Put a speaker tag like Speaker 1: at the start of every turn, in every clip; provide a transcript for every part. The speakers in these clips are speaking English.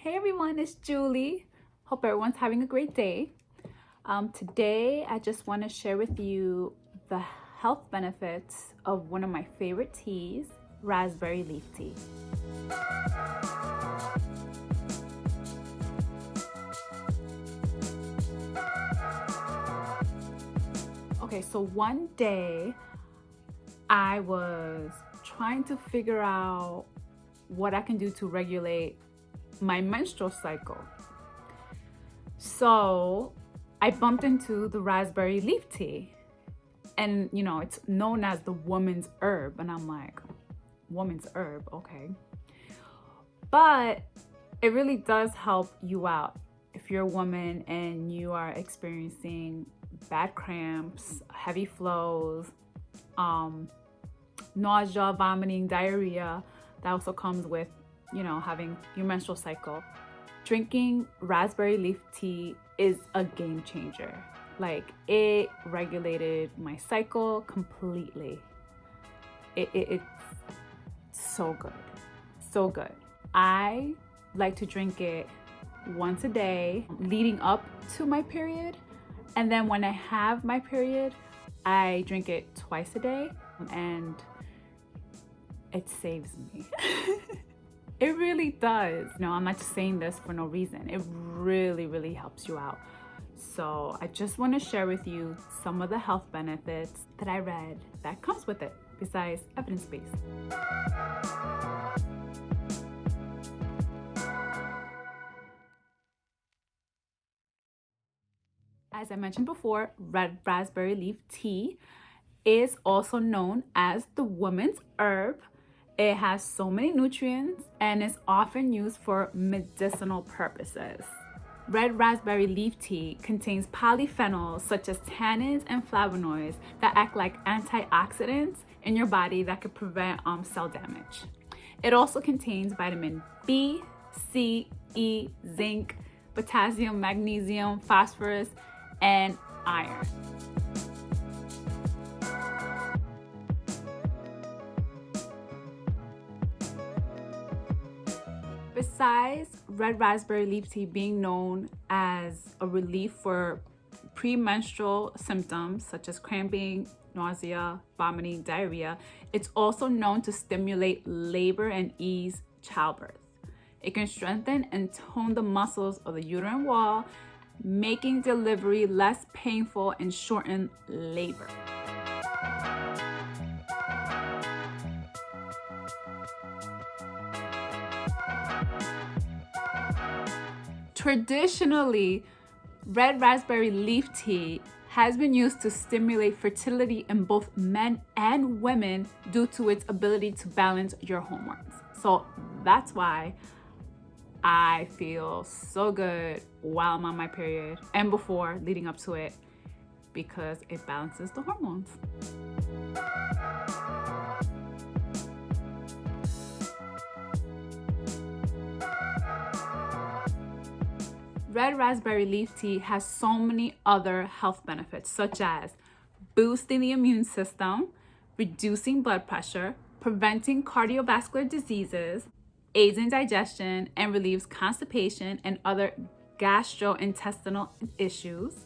Speaker 1: Hey everyone, it's Julie. Hope everyone's having a great day. Today, I just want to share with you the health benefits of one of my favorite teas, raspberry leaf tea. Okay, so one day I was trying to figure out what I can do to regulate my menstrual cycle. So I bumped into the raspberry leaf tea, and it's known as the woman's herb, and I'm like, woman's herb, okay. But it really does help you out if you're a woman and you are experiencing bad cramps, heavy flows, nausea, vomiting, diarrhea. That also comes with having your menstrual cycle. Drinking raspberry leaf tea is a game changer. Like, it regulated my cycle completely. It's so good, so good. I like to drink it once a day leading up to my period, and then when I have my period, I drink it twice a day, and it saves me. It really does. I'm not just saying this for no reason. It really, really helps you out. So I just want to share with you some of the health benefits that I read that comes with it, besides evidence-based. As I mentioned before, red raspberry leaf tea is also known as the woman's herb. It has so many nutrients and is often used for medicinal purposes. Red raspberry leaf tea contains polyphenols such as tannins and flavonoids that act like antioxidants in your body that could prevent cell damage. It also contains vitamin B, C, E, zinc, potassium, magnesium, phosphorus, and iron. Besides red raspberry leaf tea being known as a relief for premenstrual symptoms such as cramping, nausea, vomiting, diarrhea, it's also known to stimulate labor and ease childbirth. It can strengthen and tone the muscles of the uterine wall, making delivery less painful and shorten labor. Traditionally, red raspberry leaf tea has been used to stimulate fertility in both men and women due to its ability to balance your hormones. So that's why I feel so good while I'm on my period and before leading up to it, because it balances the hormones. Red raspberry leaf tea has so many other health benefits, such as boosting the immune system, reducing blood pressure, preventing cardiovascular diseases, aids in digestion, and relieves constipation and other gastrointestinal issues,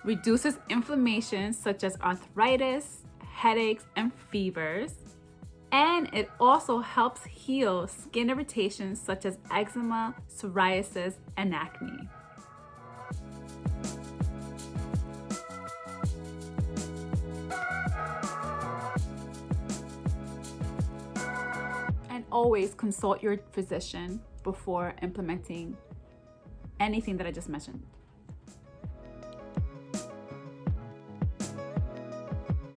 Speaker 1: reduces inflammation such as arthritis, headaches, and fevers, and it also helps heal skin irritations such as eczema, psoriasis, and acne. And always consult your physician before implementing anything that I just mentioned.